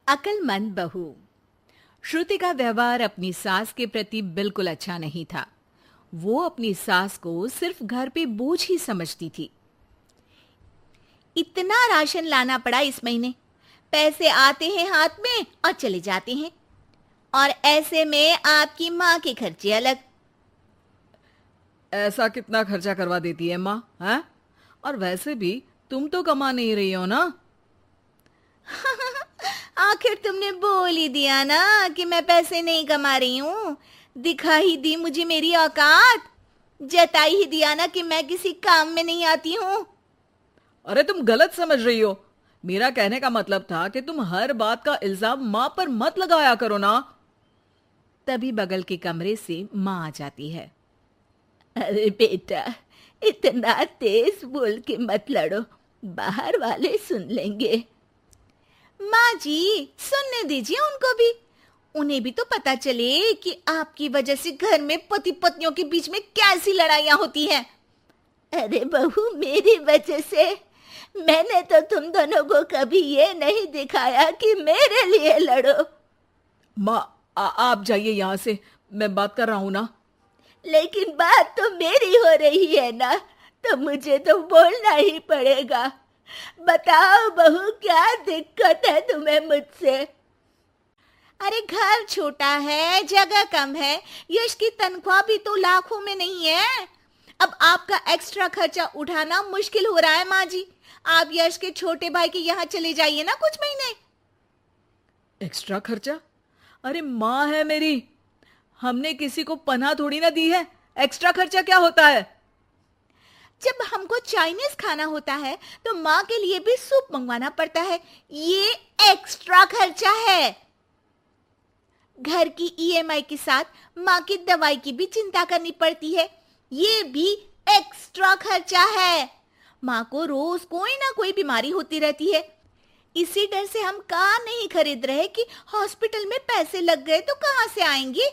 अक्लमंद बहू। श्रुति का व्यवहार अपनी सास के प्रति बिल्कुल अच्छा नहीं था। वो अपनी सास को सिर्फ घर पे बोझ ही समझती थी। इतना राशन लाना पड़ा इस महीने। पैसे आते हैं हाथ में और चले जाते हैं, और ऐसे में आपकी माँ के खर्चे अलग। ऐसा कितना खर्चा करवा देती है माँ, हैं? और वैसे भी तुम तो कमा नहीं रही हो ना। आखिर तुमने बोल ही दिया ना कि मैं पैसे नहीं कमा रही हूँ। दिखा ही दी मुझे मेरी औकात। जताई ही दिया ना कि मैं किसी काम में नहीं आती हूँ। अरे तुम गलत समझ रही हो। मेरा कहने का मतलब था कि तुम हर बात का इल्जाम माँ पर मत लगाया करो ना। तभी बगल के कमरे से माँ आ जाती है। अरे बेटा, इतना तेज बोल के मत लड़ो, बाहर वाले सुन लेंगे। माँ जी, सुनने दीजिए उनको भी। उन्हें भी तो पता चले कि आपकी वजह से घर में पति पत्नियों के बीच में कैसी लड़ाइयाँ होती हैं। अरे बहू, मेरी वजह से? मैंने तो तुम दोनों को कभी ये नहीं दिखाया कि मेरे लिए लड़ो। माँ आप जाइए यहाँ से, मैं बात कर रहा हूँ ना। लेकिन बात तो मेरी हो रही है ना, तो मुझे तो बोलना ही पड़ेगा। बताओ बहू, क्या दिक्कत है तुम्हें मुझसे? अरे घर छोटा है, जगह कम है, यश की तनख्वाह भी तो लाखों में नहीं है। अब आपका एक्स्ट्रा खर्चा उठाना मुश्किल हो रहा है माँ जी। आप यश के छोटे भाई के यहाँ चले जाइए ना कुछ महीने। एक्स्ट्रा खर्चा? अरे माँ है मेरी, हमने किसी को पनाह थोड़ी ना दी है। एक्स्ट्रा खर्चा क्या होता है? जब हमको चाइनीज खाना होता है तो माँ के लिए भी सूप मंगवाना पड़ता है। ये एक्स्ट्रा खर्चा है। घर की ईएमआई के साथ माँ की दवाई की भी चिंता करनी पड़ती है। ये भी एक्स्ट्रा खर्चा है। माँ को रोज कोई ना कोई बीमारी होती रहती है। इसी डर से हम कार नहीं खरीद रहे कि हॉस्पिटल में पैसे लग गए तो कहाँ से आएंगे।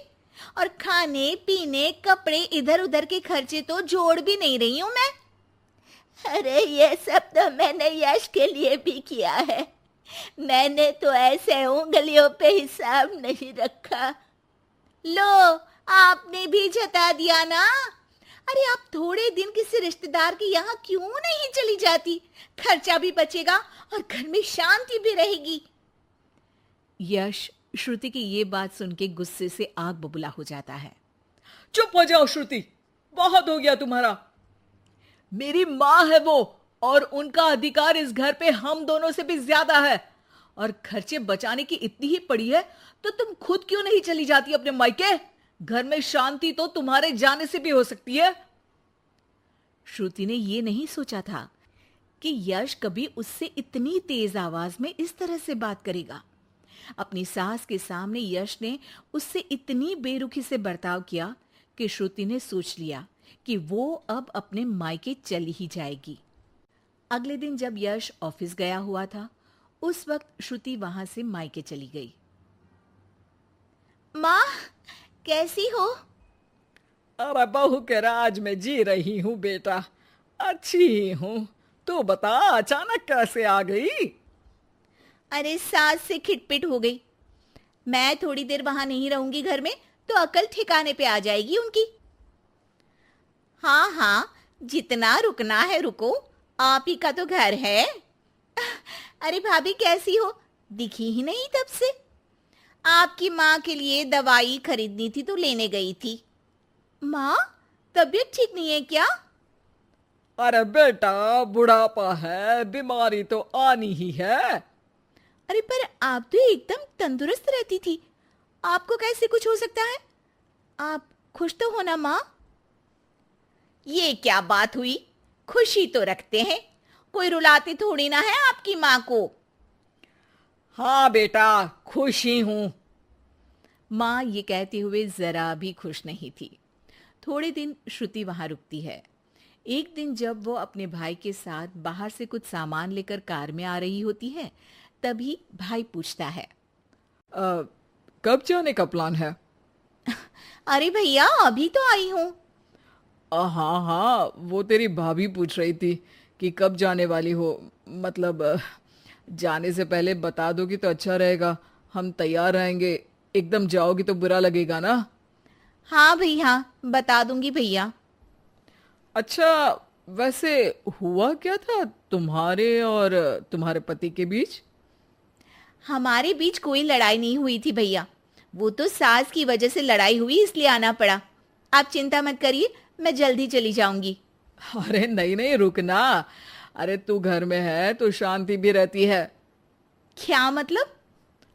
और खाने पीने कपड़े इधर उधर के खर्चे तो जोड़ भी नहीं रही हूँ मैं। अरे ये सब तो मैंने यश के लिए भी किया है। मैंने तो ऐसे उंगलियों पे हिसाब नहीं रखा। लो, आपने भी जता दिया ना। अरे आप थोड़े दिन किसी रिश्तेदार के यहाँ क्यों नहीं चली जाती? खर्चा भी बचेगा और घर में शांति भी रहेगी। यश श्रुति की ये बात सुन के गुस्से से आग बबूला हो जाता है। चुप हो जाओ श्रुति, बहुत हो गया तुम्हारा। मेरी माँ है वो, और उनका अधिकार इस घर पे हम दोनों से भी ज्यादा है। और खर्चे बचाने की इतनी ही पड़ी है तो तुम खुद क्यों नहीं चली जाती अपने मायके? घर में शांति तो तुम्हारे जाने से भी हो सकती है। श्रुति ने ये नहीं सोचा था कि यश कभी उससे इतनी तेज आवाज में इस तरह से बात करेगा। अपनी सास के सामने यश ने उससे इतनी बेरुखी से बर्ताव किया कि श्रुति ने सोच लिया कि वो अब अपने मायके चली ही जाएगी। अगले दिन जब यश ऑफिस गया हुआ था, उस वक्त श्रुति वहां से मायके चली गई। माँ, कैसी हो? अरे बहू के राज में जी रही हूँ बेटा, अच्छी ही हूँ। तू बता, अचानक कैसे आ गई? अरे सास से खिटपिट हो गई। मैं थोड़ी देर वहां नहीं रहूंगी घर में तो अकल ठिकाने पे आ जाएगी उनकी। हाँ हाँ, जितना रुकना है रुको, आप ही का तो घर है। अरे भाभी, कैसी हो? दिखी ही नहीं तब से। आपकी माँ के लिए दवाई खरीदनी थी तो लेने गई थी। माँ, तबीयत ठीक नहीं है क्या? अरे बेटा, बुढ़ापा है, बीमारी तो आनी ही है। अरे पर आप तो एकदम तंदुरुस्त रहती थी, आपको कैसे कुछ हो सकता है? आप खुश तो हो ना माँ? ये क्या बात हुई? खुशी तो रखते हैं, कोई रुलाती थोड़ी ना है आपकी माँ को। हाँ बेटा, खुश ही हूँ। माँ ये कहते हुए जरा भी खुश नहीं थी। थोड़े दिन श्रुति वहां रुकती है। एक दिन जब वो अपने भाई के साथ बाहर से कुछ सामान लेकर कार में आ रही होती है, तभी भाई पूछता है, कब जाने का प्लान है? अरे भैया, अभी तो आई हूँ। हाँ हाँ, वो तेरी भाभी पूछ रही थी कि कब जाने वाली हो। मतलब जाने से पहले बता दोगी तो अच्छा रहेगा, हम तैयार रहेंगे। एकदम जाओगी तो बुरा लगेगा ना। हाँ भैया, बता दूंगी भैया। अच्छा, वैसे हुआ क्या था तुम्हारे और तुम्हारे पति के बीच? हमारे बीच कोई लड़ाई नहीं हुई थी भैया। वो तो सास की वजह से लड़ाई हुई, इसलिए आना पड़ा। आप चिंता मत करिए, मैं जल्दी चली जाऊंगी। अरे नहीं नहीं, रुकना। अरे तू घर में है तो शांति भी रहती है। क्या मतलब?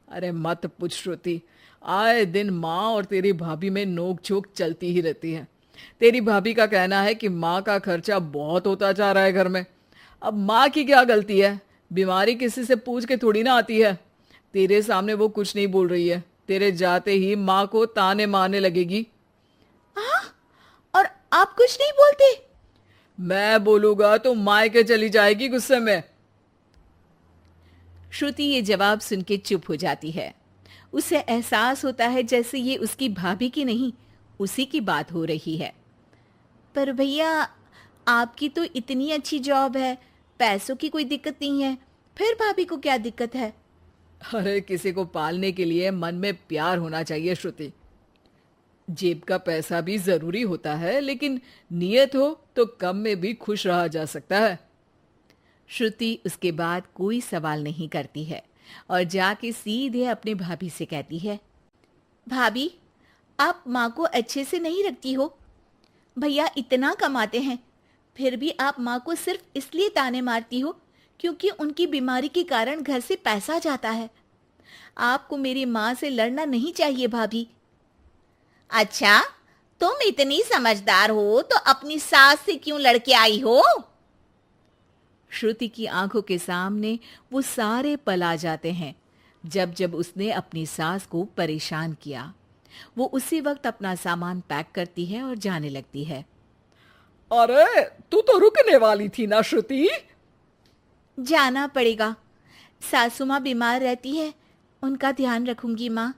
अरे मत पूछ श्रुति, आए दिन माँ और तेरी भाभी में नोक झोंक चलती ही रहती है। तेरी भाभी का कहना है कि माँ का खर्चा बहुत होता जा रहा है घर में। अब माँ की क्या गलती है? बीमारी किसी से पूछ के थोड़ी ना आती है। तेरे सामने वो कुछ नहीं बोल रही है, तेरे जाते ही माँ को ताने मारने लगेगी। हाँ, और आप कुछ नहीं बोलते? मैं बोलूंगा तो मायके चली जाएगी गुस्से में। श्रुति ये जवाब सुन के चुप हो जाती है। उसे एहसास होता है जैसे ये उसकी भाभी की नहीं, उसी की बात हो रही है। पर भैया, आपकी तो इतनी अच्छी जॉब है, पैसों की कोई दिक्कत नहीं है, फिर भाभी को क्या दिक्कत है? अरे किसी को पालने के लिए मन में प्यार होना चाहिए श्रुति। जेब का पैसा भी जरूरी होता है, लेकिन नियत हो तो कम में भी खुश रहा जा सकता है। श्रुति उसके बाद कोई सवाल नहीं करती है और जाके सीधे अपने भाभी से कहती है, भाभी, आप माँ को अच्छे से नहीं रखती हो। भैया इतना कमाते हैं, फिर भी आप माँ को सिर्फ इसलिए ताने मारती हो क्योंकि उनकी बीमारी के कारण घर से पैसा जाता है। आपको मेरी माँ से लड़ना नहीं चाहिए भाभी। अच्छा, तुम इतनी समझदार हो तो अपनी सास से क्यों लड़के आई हो? श्रुति की आंखों के सामने वो सारे पल आ जाते हैं जब जब उसने अपनी सास को परेशान किया। वो उसी वक्त अपना सामान पैक करती है और जाने लगती है। अरे तू तो रुकने वाली थी ना श्रुति? जाना पड़ेगा, सासू माँ बीमार रहती है, उनका ध्यान रखूंगी माँ।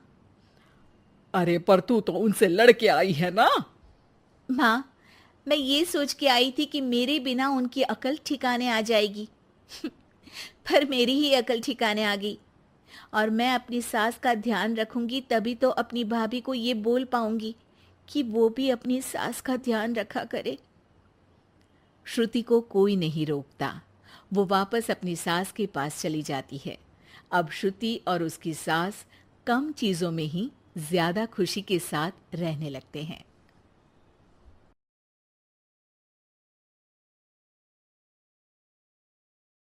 अरे पर तू तो उनसे लड़के आई है ना। माँ, मैं ये सोच के आई थी कि मेरे बिना उनकी अकल ठिकाने आ जाएगी पर मेरी ही अकल ठिकाने आ गई। और मैं अपनी सास का ध्यान रखूंगी तभी तो अपनी भाभी को ये बोल पाऊंगी कि वो भी अपनी सास का ध्यान रखा करे। श्रुति को कोई नहीं रोकता। वो वापस अपनी सास के पास चली जाती है। अब श्रुति और उसकी सास कम चीजों में ही ज्यादा खुशी के साथ रहने लगते हैं।